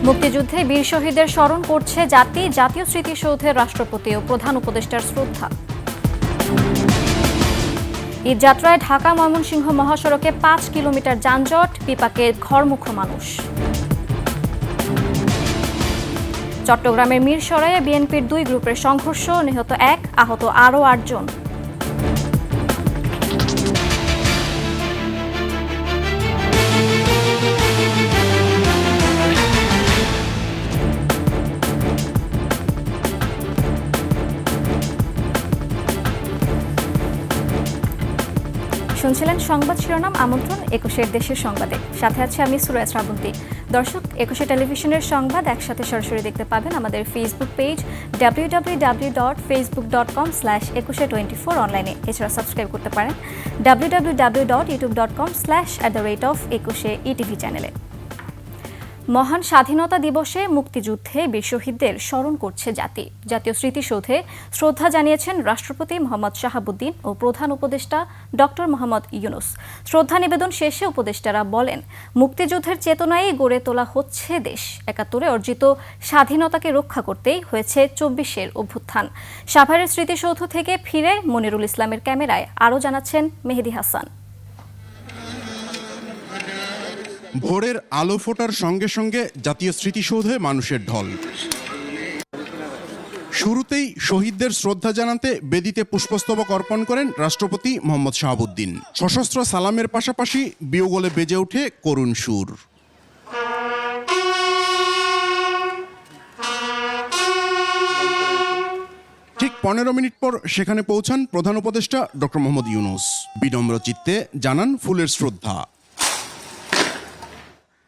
মুক্তিযুদ্ধে বীর শহীদদের স্মরণ করছে জাতি, জাতীয় স্মৃতিসৌধে রাষ্ট্রপতি ও প্রধান উপদেষ্টার শ্রদ্ধা। ঈদযাত্রায় ঢাকা ময়মনসিংহ মহাসড়কে ৫ কিলোমিটার যানজট, বিপাকে ঘরমুখো মানুষ। চট্টগ্রামের মিরসরাইয়ে বিএনপির ২ গ্রুপের সংঘর্ষ, নিহত ১, আহত আরও ৮ জন। শুনছিলেন সংবাদ শিরোনাম, আমন্ত্রণ ২১ দেশের সংবাদে। সাথে আছে আমি সুরায়া শ্রাবন্তী। দর্শক, ২১ টেলিভিশনের সংবাদ একসাথে সরাসরি দেখতে পাবেন আমাদের ফেসবুক পেজ www.facebook.com/2124 অনলাইনে। এছাড়া সাবস্ক্রাইব করতে পারেন www.youtube.com/@21ETV চ্যানেলে। মহান স্বাধীনতা দিবসে মুক্তিযুদ্ধে বীর শহীদদের স্মরণ করছে জাতি। জাতীয় স্মৃতিসৌধে শ্রদ্ধা জানিয়েছেন রাষ্ট্রপতি মোহাম্মদ শাহাবুদ্দিন ও প্রধান উপদেষ্টা ডক্টর মোহাম্মদ ইউনূস। শ্রদ্ধা নিবেদন শেষে উপদেষ্টারা বলেন, মুক্তিযুদ্ধের চেতনায় গড়ে তোলা হচ্ছে দেশ। ৭১-এ অর্জিত স্বাধীনতাকে রক্ষা করতেই হয়েছে ২৪-এর অভ্যুত্থান। সাভারের স্মৃতিসৌধ থেকে ফিরে মনিরুল ইসলামের ক্যামেরায় আরও জানাচ্ছেন মেহেদী হাসান। ভোরের আলো ফোটার সঙ্গে সঙ্গে জাতীয় স্মৃতিসৌধে মানুষের ঢল। শুরুতেই শহীদদের শ্রদ্ধা জানাতে বেদিতে পুষ্পস্তবক অর্পণ করেন রাষ্ট্রপতি মোহাম্মদ শাহাবুদ্দিন। সশস্ত্র সালামের পাশাপাশি বিয়োগলে বেজে ওঠে করুণ সুর। ঠিক ১৫ মিনিট পর সেখানে পৌঁছান প্রধান উপদেষ্টা ডক্টর মোহাম্মদ ইউনূস। বিনম্র চিত্তে জানান ফুলের শ্রদ্ধা।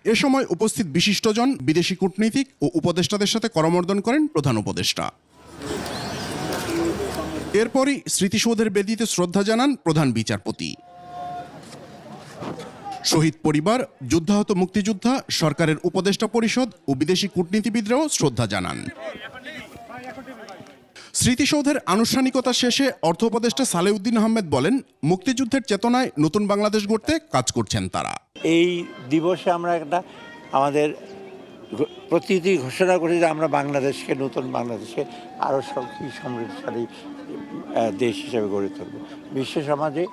এ সময় উপস্থিত বিশিষ্টজন, বিদেশি কূটনীতিক ও উপদেষ্টাদের সাথে করমর্দন করেন প্রধান উপদেষ্টা। এরপরই স্মৃতিসৌধের বেদিতে শ্রদ্ধা জানান প্রধান বিচারপতি। শহীদ পরিবার, যুদ্ধাহত মুক্তিযোদ্ধা, সরকারের উপদেষ্টা পরিষদ ও বিদেশি কূটনীতিবিদরাও শ্রদ্ধা জানান। স্মৃতিসৌধের আনুষ্ঠানিকতা শেষে অর্থ উপদেষ্টা সালেউদ্দিন আহমেদ বলেন, মুক্তিযুদ্ধের চেতনায় নতুন বাংলাদেশ গড়তে কাজ করছেন তারা। এই দিবসে আমরা আমাদের প্রতিটি ঘোষণা করি যে আমরা বাংলাদেশকে, নতুন বাংলাদেশকে আরও সমৃদ্ধশালী দেশ হিসেবে গড়ে তুলব। বিশ্ব সমাজে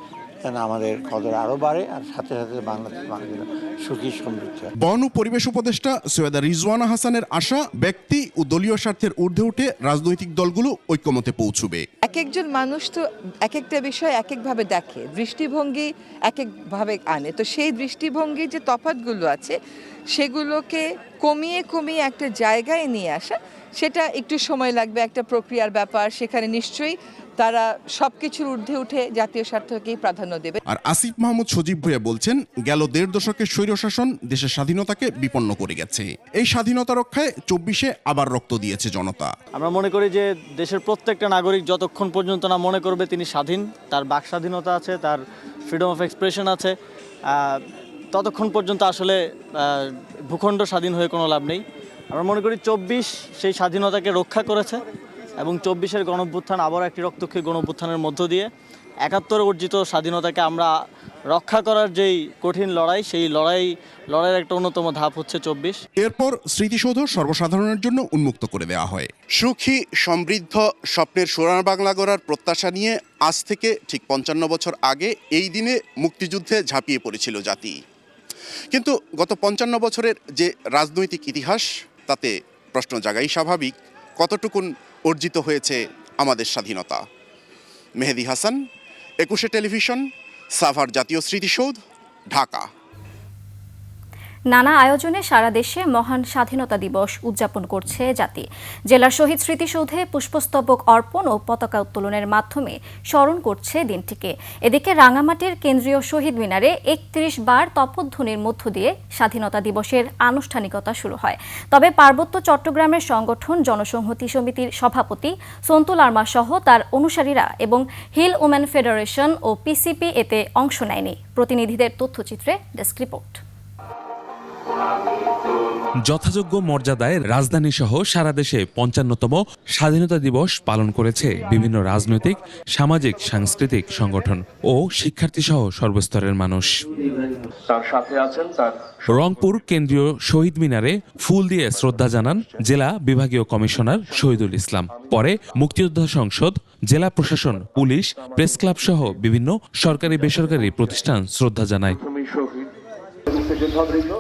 যেন আমাদের কদর আরও বাড়ে, আর সাথে সাথে বাংলাদেশ মানুষের সুখী সমৃদ্ধ। বন ও পরিবেশ উপদেষ্টা সৈয়দা রিজওয়ানা হাসানের আশা, ব্যক্তি ও দলীয় স্বার্থের ঊর্ধ্বে উঠে রাজনৈতিক দলগুলো ঐক্যমতে পৌঁছবে। এক একজন মানুষ তো এক একটা বিষয় এক একভাবে দেখে, দৃষ্টিভঙ্গি এক একভাবে আনে। তো সেই দৃষ্টিভঙ্গির যে তফাৎগুলো আছে সেগুলোকে কমিয়ে কমিয়ে একটা জায়গায় নিয়ে আসা, সেটা একটু সময় লাগবে, একটা প্রক্রিয়ার ব্যাপার। সেখানে নিশ্চয়ই তারা সবকিছুর ঊর্ধ্বে উঠে জাতীয় স্বার্থকেই প্রাধান্য দেবে। আর আসিফ মাহমুদ সজীব ভুঁইয়া বলছেন, গেল ১.৫ দশকের স্বৈরশাসন দেশের স্বাধীনতাকে বিপন্ন করে গেছে। এই স্বাধীনতা রক্ষায় ২৪-এ আবার রক্ত দিয়েছে জনতা। আমরা মনে করি যে দেশের প্রত্যেকটা নাগরিক যতক্ষণ পর্যন্ত না মনে করবে তিনি স্বাধীন, তার বাক স্বাধীনতা আছে, তার ফ্রিডম অফ এক্সপ্রেশন আছে, ততক্ষণ পর্যন্ত আসলে ভূখণ্ড স্বাধীন হয়ে কোনো লাভ নেই। আমরা মনে করি ২৪ সেই স্বাধীনতাকে রক্ষা করেছে এবং ২৪-এর গণঅভ্যুত্থান আবার একটি রক্তক্ষয়ী গণঅভ্যুত্থানের মধ্য দিয়ে ৭১ অর্জিত স্বাধীনতাকে আমরা রক্ষা করার যেই কঠিন লড়াই, সেই লড়াইয়ের একটা অন্যতম ধাপ হচ্ছে ২৪। এরপর স্মৃতিসৌধ সর্বসাধারণের জন্য উন্মুক্ত করে দেওয়া হয়। সুখী সমৃদ্ধ স্বপ্নের সোনার বাংলা গড়ার প্রত্যাশা নিয়ে আজ থেকে ঠিক ৫৫ বছর আগে এই দিনে মুক্তিযুদ্ধে ঝাঁপিয়ে পড়েছিল জাতি। কিন্তু গত ৫৫ বছরের যে রাজনৈতিক ইতিহাস, তাতে প্রশ্ন জাগাই স্বাভাবিক, কতটুকুন অর্জিত হয়েছে আমাদের স্বাধীনতা। মেহেদী হাসান, ২১ টেলিভিশন, সাভার জাতীয় স্মৃতিসৌধ, ঢাকা। নানা আয়োজনে সারা দেশে মহান স্বাধীনতা দিবস উদযাপন করছে জাতি। জেলার শহীদ স্মৃতিসৌধে পুষ্পস্তবক অর্পণ ও পতাকা উত্তোলনের মাধ্যমে স্মরণ করছে দিনটিকে। এদিকে রাঙামাটির কেন্দ্রীয় শহীদ মিনারে ৩১ বার তপধ্বনির মধ্য দিয়ে স্বাধীনতা দিবসের আনুষ্ঠানিকতা শুরু হয়। তবে পার্বত্য চট্টগ্রামের সংগঠন জনসংহতি সমিতির সভাপতি সন্তুল আরমা সহ তার অনুসারীরা এবং হিল ওমেন ফেডারেশন ও পিসিপি এতে অংশ নেয়নি। প্রতিনিধিদের তথ্যচিত্রে ডেস্ক রিপোর্ট। যথাযোগ্য মর্যাদায় রাজধানী সহ সারা দেশে ৫৫তম স্বাধীনতা দিবস পালন করেছে বিভিন্ন রাজনৈতিক, সামাজিক, সাংস্কৃতিক সংগঠন ও শিক্ষার্থী সহ সর্বস্তরের মানুষ। রংপুর কেন্দ্রীয় শহীদ মিনারে ফুল দিয়ে শ্রদ্ধা জানান জেলা বিভাগীয় কমিশনার শহীদুল ইসলাম। পরে মুক্তিযোদ্ধা সংসদ, জেলা প্রশাসন, পুলিশ, প্রেস ক্লাব সহ বিভিন্ন সরকারি বেসরকারি প্রতিষ্ঠান শ্রদ্ধা জানায়।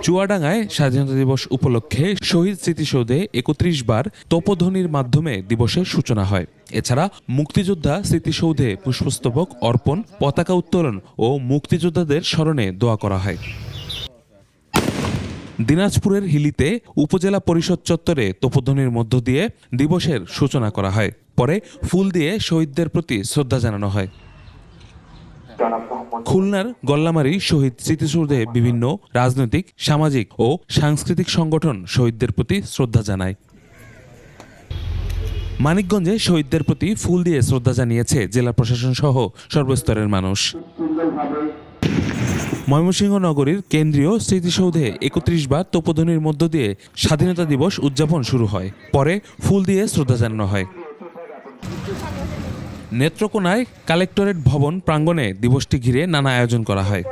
চুয়াডাঙ্গায় স্বাধীনতা দিবস উপলক্ষে শহীদ স্মৃতিসৌধে ৩১ বার তোপধ্বনির মাধ্যমে দিবসের সূচনা হয়। এছাড়া মুক্তিযোদ্ধা স্মৃতিসৌধে পুষ্পস্তবক অর্পণ, পতাকা উত্তোলন ও মুক্তিযোদ্ধাদের স্মরণে দোয়া করা হয়। দিনাজপুরের হিলিতে উপজেলা পরিষদ চত্বরে তোপধ্বনির মধ্য দিয়ে দিবসের সূচনা করা হয়। পরে ফুল দিয়ে শহীদদের প্রতি শ্রদ্ধা জানানো হয়। খুলনার গল্লামারী শহীদ স্মৃতিসৌধে বিভিন্ন রাজনৈতিক, সামাজিক ও সাংস্কৃতিক সংগঠন শহীদদের প্রতি শ্রদ্ধা জানায়। মানিকগঞ্জে শহীদদের প্রতি ফুল দিয়ে শ্রদ্ধা জানিয়েছে জেলা প্রশাসন সহ সর্বস্তরের মানুষ। ময়মনসিংহ নগরীর কেন্দ্রীয় স্মৃতিসৌধে ৩১ বার তোপধ্বনির মধ্য দিয়ে স্বাধীনতা দিবস উদযাপন শুরু হয়। পরে ফুল দিয়ে শ্রদ্ধা জানানো হয়। নেত্রকোনায় কালেক্টরেট ভবন প্রাঙ্গণে দিবসটি ঘিরে নানা আয়োজন করা হয়।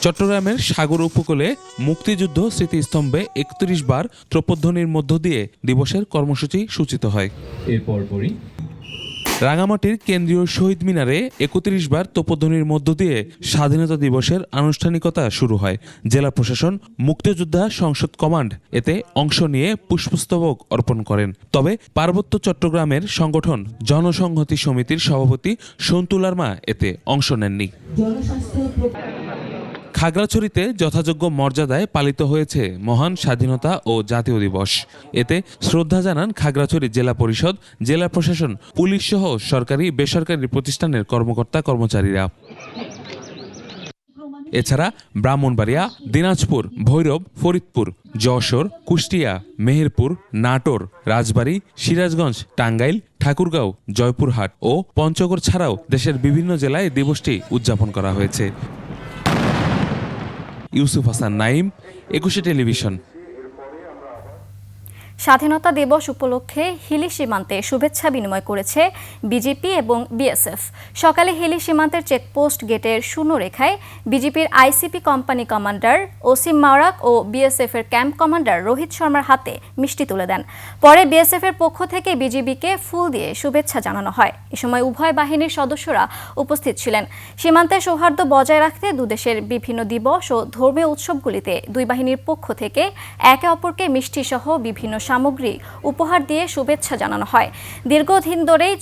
চট্টগ্রামের সাগর উপকূলে মুক্তিযুদ্ধ স্মৃতিস্তম্ভে ৩১ বার তোপধ্বনির মধ্য দিয়ে দিবসের কর্মসূচি সূচিত হয়। এরপরই রাঙামাটির কেন্দ্রীয় শহীদ মিনারে ৩১ বার তোপধ্বনির মধ্য দিয়ে স্বাধীনতা দিবসের আনুষ্ঠানিকতা শুরু হয়। জেলা প্রশাসন, মুক্তিযোদ্ধা সংসদ কমান্ড এতে অংশ নিয়ে পুষ্পস্তবক অর্পণ করেন। তবে পার্বত্য চট্টগ্রামের সংগঠন জনসংহতি সমিতির সভাপতি সন্তু লারমা এতে অংশ নেননি। খাগড়াছড়িতে যথাযোগ্য মর্যাদায় পালিত হয়েছে মহান স্বাধীনতা ও জাতীয় দিবস। এতে শ্রদ্ধা জানান খাগড়াছড়ি জেলা পরিষদ, জেলা প্রশাসন, পুলিশ সহ সরকারি বেসরকারি প্রতিষ্ঠানের কর্মকর্তা কর্মচারীরা। এছাড়া ব্রাহ্মণবাড়িয়া, দিনাজপুর, ভৈরব, ফরিদপুর, যশোর, কুষ্টিয়া, মেহেরপুর, নাটোর, রাজবাড়ী, সিরাজগঞ্জ, টাঙ্গাইল, ঠাকুরগাঁও, জয়পুরহাট ও পঞ্চগড় ছাড়াও দেশের বিভিন্ন জেলায় দিবসটি উদযাপন করা হয়েছে। ইউসুফ হাসান নাইম, ২১ টেলিভিশন। স্বাধীনতা দিবস উপলক্ষে হিলি সীমান্তে শুভেচ্ছা বিনিময় করেছে বিজেপি এবং বিএসএফ। সকালে হিলি সীমান্তের চেকপোস্ট গেটের শূন্যরেখায় বিজেপির আইসিপি কোম্পানি কমান্ডার ওসিম মাওরাক ও বিএসএফ এর ক্যাম্প কমান্ডার রোহিত শর্মার হাতে মিষ্টি তুলে দেন। পরে বিএসএফ এর পক্ষ থেকে বিজিবিকে ফুল দিয়ে শুভেচ্ছা জানানো হয়। এ সময় উভয় বাহিনীর সদস্যরা উপস্থিত ছিলেন। সীমান্তে সৌহার্দ্য বজায় রাখতে দুদেশের বিভিন্ন দিবস ও ধর্মীয় উৎসবগুলিতে দুই বাহিনীর পক্ষ থেকে একে অপরকে মিষ্টি সহ বিভিন্ন সামগ্রী উপহার দিয়ে শুভেচ্ছা জানানো হয়। দীর্ঘদিন ধরেই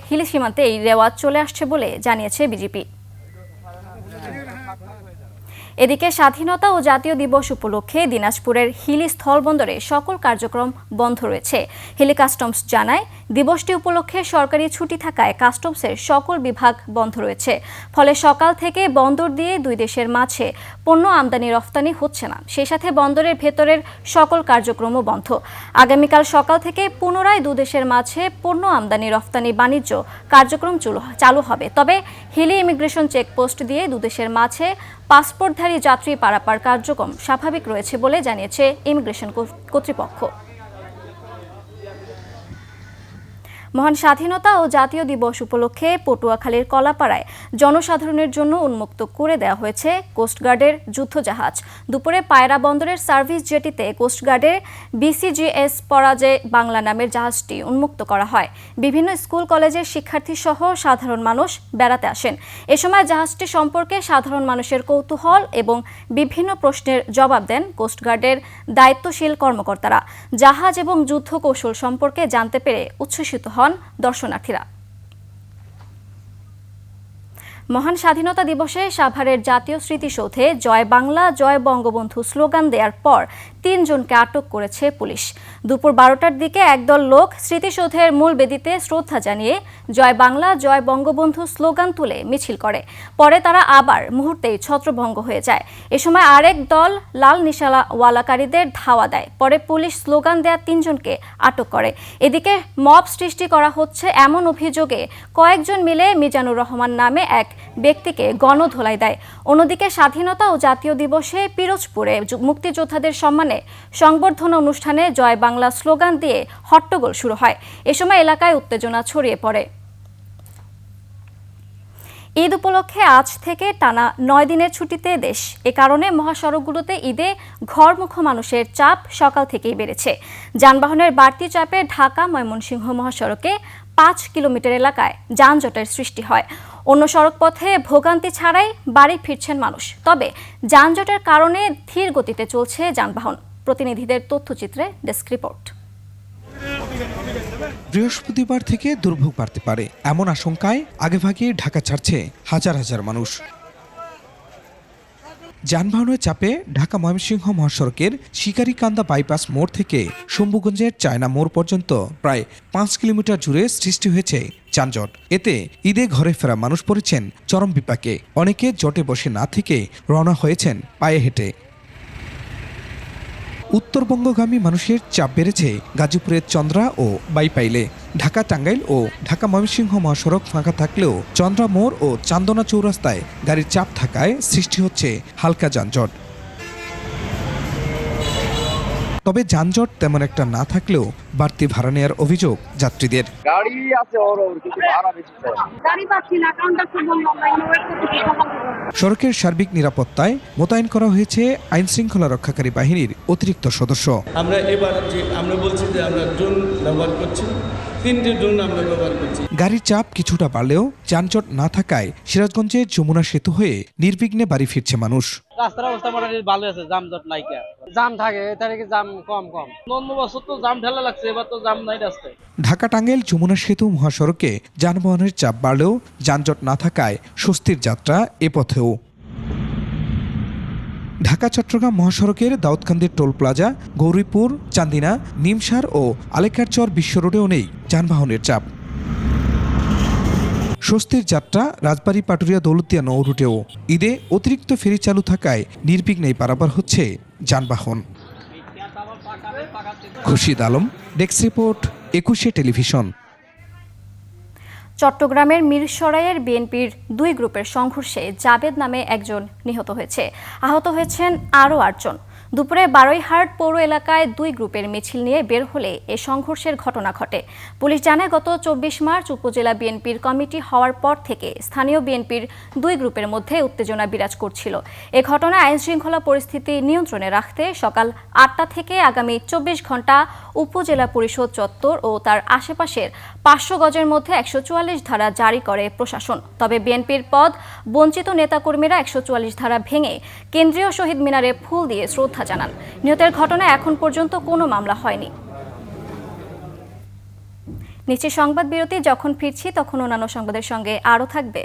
হিলি সীমান্তে এই রেওয়াজ চলে আসছে বলে জানিয়েছে বিজেপি। এদিকে স্বাধীনতা ও জাতীয় দিবস উপলক্ষে দিনাজপুরের হিলি স্থলবন্দরে সকল কার্যক্রম বন্ধ রয়েছে। হিলি কাস্টমস জানায়, দিবসটি উপলক্ষে সরকারি ছুটি থাকায় কাস্টমসের সকল বিভাগ বন্ধ রয়েছে। ফলে সকাল থেকে বন্দর দিয়ে দুই দেশের মাঝে পণ্য আমদানি রফতানি হচ্ছে না। সেই সাথে বন্দরের ভেতরের সকল কার্যক্রমও বন্ধ। আগামীকাল সকাল থেকে পুনরায় দুদেশের মাঝে পণ্য আমদানি রফতানি বাণিজ্য কার্যক্রম চালু হবে। তবে হিলি ইমিগ্রেশন চেকপোস্ট দিয়ে দুদেশের মাঝে পাসপোর্টধারী যাত্রী পারাপার কার্যক্রম স্বাভাবিক রয়েছে বলে জানিয়েছে ইমিগ্রেশন কর্তৃপক্ষ। মহান স্বাধীনতা ও জাতীয় দিবস উপলক্ষে পটুয়াখালীর কলাপাড়ায় জনসাধারণের জন্য উন্মুক্ত করে দেওয়া হয়েছে কোস্টগার্ডের যুদ্ধজাহাজ। দুপুরে পায়রা বন্দরের সার্ভিস জেটিতে কোস্টগার্ডের বিসিজিএস পরাজয় বাংলা নামের জাহাজটি উন্মুক্ত করা হয়। বিভিন্ন স্কুল কলেজের শিক্ষার্থী সহ সাধারণ মানুষ বেড়াতে আসেন। এ সময় জাহাজটি সম্পর্কে সাধারণ মানুষের কৌতূহল এবং বিভিন্ন প্রশ্নের জবাব দেন কোস্টগার্ডের দায়িত্বশীল কর্মকর্তারা। জাহাজ এবং যুদ্ধ কৌশল সম্পর্কে জানতে পেরে উচ্ছ্বসিত হন দর্শনার্থীরা। মহান স্বাধীনতা দিবসে সাভারের জাতীয় স্মৃতিসৌধে জয় বাংলা জয় বঙ্গবন্ধু স্লোগান দেওয়ার পর ৩ জনকে আটক করেছে পুলিশ। দুপুর ১২টার দিকে একদল লোক স্মৃতিসৌধের মূল বেদিতে শ্রদ্ধা জানিয়ে জয় বাংলা জয় বঙ্গবন্ধু স্লোগান তুলে মিছিল করে। পরে তারা আবার মুহূর্তেই ছত্রভঙ্গ হয়ে যায়। এ সময় আরেক দল লাল নিশানাওয়ালাকারীদের ধাওয়া দেয়। পরে পুলিশ স্লোগান দেয়া ৩ জনকে আটক করে। এদিকে মব সৃষ্টি করা হচ্ছে এমন অভিযোগে কয়েকজন মিলে মিজানুর রহমান নামে এক ব্যক্তিকে গণধোলাই দেয়। অন্যদিকে স্বাধীনতা ও জাতীয় দিবসে পিরোজপুরে মুক্তিযোদ্ধাদের সম্মানে সংবর্ধনা অনুষ্ঠানে জয় বাংলা স্লোগান দিয়ে হট্টগোল শুরু হয়। এ সময় এলাকায় উত্তেজনা ছড়িয়ে পড়ে। ঈদ উপলক্ষে আজ থেকে টানা 9 দিনের ছুটিতে দেশ। এ কারণে মহাসড়কগুলোতে ঈদে ঘরমুখো মানুষের চাপ সকাল থেকেই বেড়েছে। যানবাহনের বাড়তি চাপে ঢাকা ময়মনসিংহ মহাসড়কে 5 কিলোমিটার এলাকায় যানজটের সৃষ্টি হয়। অন্য সড়কপথে ভোগান্তি ছাড়াই বাড়ি ফিরছেন মানুষ। তবে যানজটের কারণে ধীর গতিতে চলছে যানবাহন। প্রতিনিধিদের তথ্যচিত্রে ডেস্ক রিপোর্ট। বৃহস্পতিবার থেকে দুর্ভোগ বাড়তে পারে এমন আশঙ্কায় আগেভাগে ঢাকা ছাড়ছে হাজার হাজার মানুষ। যানবাহনের চাপে ঢাকা ময়মনসিংহ মহাসড়কের শিকারীকান্দা বাইপাস মোড় থেকে শম্ভুগঞ্জের চায়না মোড় পর্যন্ত প্রায় 5 কিলোমিটার জুড়ে সৃষ্টি হয়েছে যানজট। এতে ঈদে ঘরে ফেরা মানুষ পড়েছেন চরম বিপাকে। অনেকে জটে বসে না থেকে রওনা হয়েছেন পায়ে হেঁটে। উত্তরবঙ্গগামী মানুষের চাপ বেড়েছে গাজীপুরের চন্দ্রা ও বাইপাইলে। ঢাকা টাঙ্গাইল ও ঢাকা ময়মনসিংহ মহাসড়ক ফাঁকা থাকলেও চন্দ্রা মোড় ও চান্দনা চৌরাস্তায় গাড়ির চাপ থাকায় সৃষ্টি হচ্ছে হালকা যানজট। তবে যানজট তেমন একটা না থাকলেও বাড়তি ভাড়া নেওয়ার অভিযোগ যাত্রীদের। গাড়ি আছে কিন্তু ভাড়া বেশি চাই। গাড়ি পাচ্ছি না, কন্ডাক্টর বলল লাইনে ওয়েট করতে। সড়কের সার্বিক নিরাপত্তায় মোতায়েন করা হয়েছে আইন শৃঙ্খলা রক্ষাকারী বাহিনীর অতিরিক্ত সদস্য। আমরা এবার আমরা বলছি যে আমরা ড্রোন ব্যবহার করছি, 3টে ড্রোন আমরা ব্যবহার করছি। গাড়ির চাপ কিছুটা বাড়লেও যানজট না থাকায় সিরাজগঞ্জে যমুনা সেতু হয়ে নির্বিঘ্নে বাড়ি ফিরছে মানুষ। রাস্তার অবস্থা মোটামুটি ভালো আছে, যানজট নাই। জাম থাকে, এই তারিখে জাম কম। অন্য বছর তো জাম ঢালা লাগছে, এবার তো জাম নাই রাস্তায়। ঢাকা টাঙ্গাইল যমুনা সেতু মহাসড়কে যানবাহনের চাপ বাড়লেও যানজট না থাকায় স্বস্তির যাত্রা এ পথেও। ঢাকা চট্টগ্রাম মহাসড়কের দাউদকান্দির টোল প্লাজা, গৌরীপুর, চান্দিনা, নিমসার ও আলেকারচর বিশ্ব রোডেও নেই যানবাহনের চাপ। স্বস্তির যাত্রা রাজবাড়ী পাটুরিয়া দৌলতদিয়া নৌ রুটেও। ঈদে অতিরিক্ত ফেরি চালু থাকায় নির্বিঘ্নেই পারাপার হচ্ছে যানবাহন। Khurshid Alam, desk report, 21 television. চট্টগ্রামের মিরসরাইয়ের বিএনপির 2 গ্রুপের সংঘর্ষে জাবেদ নামে একজন নিহত হয়েছে। আহত হয়েছেন আরও 8 জন। দুপুরে বারৈহাট পৌর এলাকায় 2 গ্রুপের মিছিল নিয়ে বের হলে এ সংঘর্ষের ঘটনা ঘটে। পুলিশ জানায়, গত 24 মার্চ উপজেলা বিএনপির কমিটি হওয়ার পর থেকে স্থানীয় বিএনপির 2 গ্রুপের মধ্যে উত্তেজনা বিরাজ করছিল। এ ঘটনায় আইনশৃঙ্খলা পরিস্থিতি নিয়ন্ত্রণে রাখতে সকাল 8টা থেকে আগামী 24 ঘন্টা উপজেলা পরিষদ চত্বর ও তার আশেপাশের 500 গজের মধ্যে 144 ধারা জারি করে প্রশাসন। তবে বিএনপির পদ বঞ্চিত নেতাকর্মীরা 144 ধারা ভেঙে কেন্দ্রীয় শহীদ মিনারে ফুল দিয়ে শ্রদ্ধা জানান। নিহতের ঘটনায় এখন পর্যন্ত কোনো মামলা হয়নি। নিচে সংবাদ বিরতি, যখন ফিরছি তখন অন্যান্য সংবাদের সঙ্গে আরও থাকবে।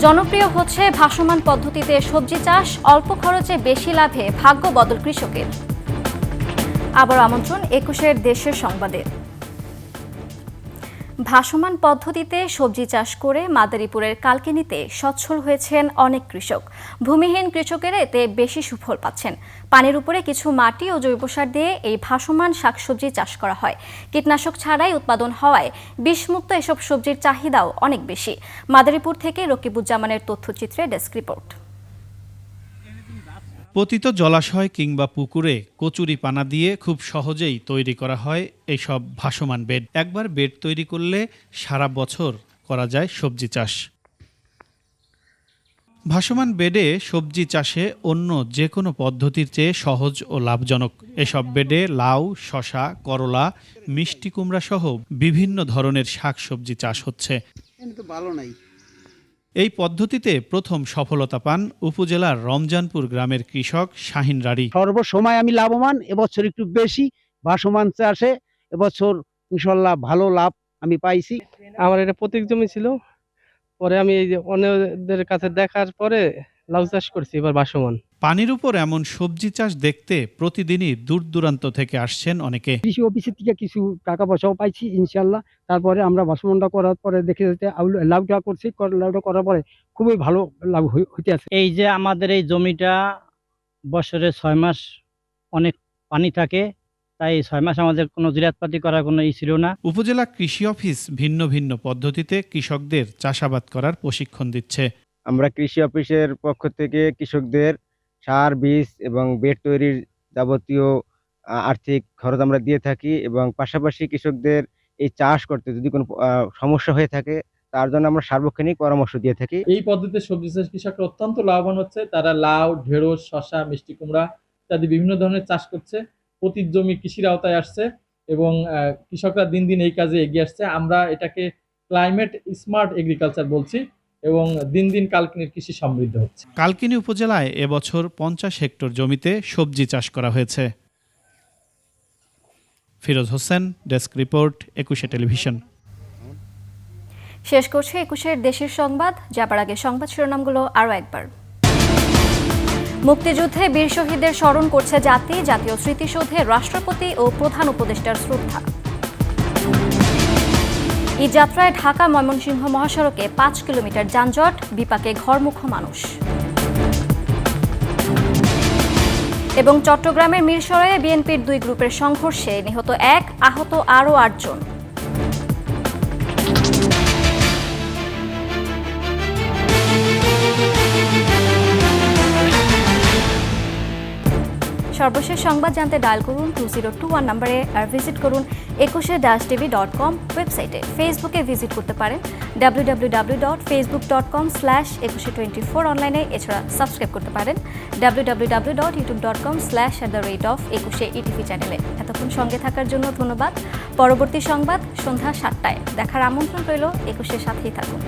জনপ্রিয় হচ্ছে ভাসমান পদ্ধতিতে সবজি চাষ, অল্প খরচে বেশি লাভে ভাগ্য বদল কৃষকের। আবার আমন্ত্রণ 21 দেশের সংবাদে। ভাসমান পদ্ধতিতে সবজি চাষ করে মাদারীপুরের কালকিনিতে সচ্ছল হয়েছেন অনেক কৃষক। ভূমিহীন কৃষকেরা এতে বেশি সুফল পাচ্ছেন। পানির উপরে কিছু মাটি ও জৈব সার দিয়ে এই ভাসমান শাকসবজি চাষ করা হয়। কীটনাশক ছাড়াই উৎপাদন হওয়ায় বিষমুক্ত এসব সবজির চাহিদাও অনেক বেশি। মাদারীপুর থেকে রকিবুজ্জামানের তথ্যচিত্রে ডেস্ক রিপোর্ট। পতিত জলাশয় কিংবা পুকুরে কচুরি পানা দিয়ে খুব সহজেই তৈরি করা হয় এইসব ভাসমান বেড। একবার বেড তৈরি করলে সারা বছর করা যায় সবজি চাষ। ভাসমান বেডে সবজি চাষে অন্য যে কোনো পদ্ধতির চেয়ে সহজ ও লাভজনক। এসব বেডে লাউ, শসা, করলা, মিষ্টি কুমড়া সহ বিভিন্ন ধরনের শাকসবজি চাষ হচ্ছে। এই পদ্ধতিতে প্রথম সফলতা পান উপজেলার রমজানপুর গ্রামের কৃষক শাহিন রাড়ি। সর্বসময় আমি লাভবান, এবছর একটু বেশি ভাসমান চাষে এবছর ইনশাল্লাহ ভালো লাভ আমি পাইছি। আমার এটা প্রত্যেক জমি ছিল, পরে আমি এই যে অন্যদের কাছে দেখার পরে লাউ চাষ করছি এবার ভাসমান। পানির উপর এমন সবজি চাষ দেখতে প্রতিদিনই দূর দূরান্ত থেকে আসছেন অনেকে। কৃষি অফিসের থেকে কিছু টাকা পয়সাও পাইছি ইনশাল্লাহ। তারপরে আমরা ভাসমানটা করার পরে দেখে লাউটা করছি, লাউটা করার পরে খুবই ভালো লাভ হইতে আছে। এই যে আমাদের এই জমিটা বছরে 6 মাস অনেক পানি থাকে, তাই 6 মাস আমাদের কোনো জিরাতপাতি করার কোনো ছিল না। উপজেলা কৃষি অফিস ভিন্ন ভিন্ন পদ্ধতিতে কৃষকদের চাষাবাদ করার প্রশিক্ষণ দিচ্ছে। আমরা কৃষি অফিসের পক্ষ থেকে কৃষকদের সার, বীজ এবং বেড তৈরির যাবতীয় আর্থিক খরচ আমরা দিয়ে থাকি এবং পাশাপাশি কৃষকদের এই চাষ করতে যদি কোনো সমস্যা হয়ে থাকে তার জন্য আমরা সার্বক্ষণিক পরামর্শ দিয়ে থাকি। এই পদ্ধতিতে সবজি চাষ কৃষকরা অত্যন্ত লাভবান হচ্ছে। তারা লাউ, ঢেঁড়স, শসা, মিষ্টি কুমড়া ইত্যাদি বিভিন্ন ধরনের চাষ করছে। পতিত জমি কৃষির আওতায় আসছে এবং কৃষকরা দিন দিন এই কাজে এগিয়ে আসছে। আমরা এটাকে ক্লাইমেট স্মার্ট এগ্রিকালচার বলছি এবং দিন দিন কালকিনির কৃষি সমৃদ্ধ হচ্ছে। কালকিনি উপজেলায় এবছর 50 হেক্টর জমিতে সবজি চাষ করা হয়েছে। Firoz Hossain, desk report, 21 television. শেষ করছে 21 দেশের সংবাদ। যাবার আগে সংবাদ শিরোনামগুলো আরও একবার। মুক্তিযুদ্ধে বীর শহীদদের স্মরণ করছে জাতি, জাতীয় স্মৃতিসৌধে রাষ্ট্রপতি ও প্রধান উপদেষ্টার শ্রদ্ধা। ঈদ যাত্রায় ঢাকা ময়মনসিংহ মহাসড়কে 5 কিলোমিটার যানজট, বিপাকে ঘরমুখো মানুষ। এবং চট্টগ্রামের মিরসরাইয়ে বিএনপির 2 গ্রুপের সংঘর্ষে নিহত 1, আহত আরও 8 জন। সর্বশেষ সংবাদ জানতে ডায়াল করুন 2021 নম্বরে আর ভিজিট করুন 21-tv.com ওয়েবসাইটে। ফেসবুকে ভিজিট করতে পারেন www.facebook.com/2124 অনলাইনে। এছাড়া সাবস্ক্রাইব করতে পারেন www.youtube.com/@21etv চ্যানেলে। এতক্ষণ সঙ্গে থাকার জন্য ধন্যবাদ। পরবর্তী সংবাদ সন্ধ্যা 7টায় দেখার আমন্ত্রণ রইল। 21-এর সাথেই থাকুন।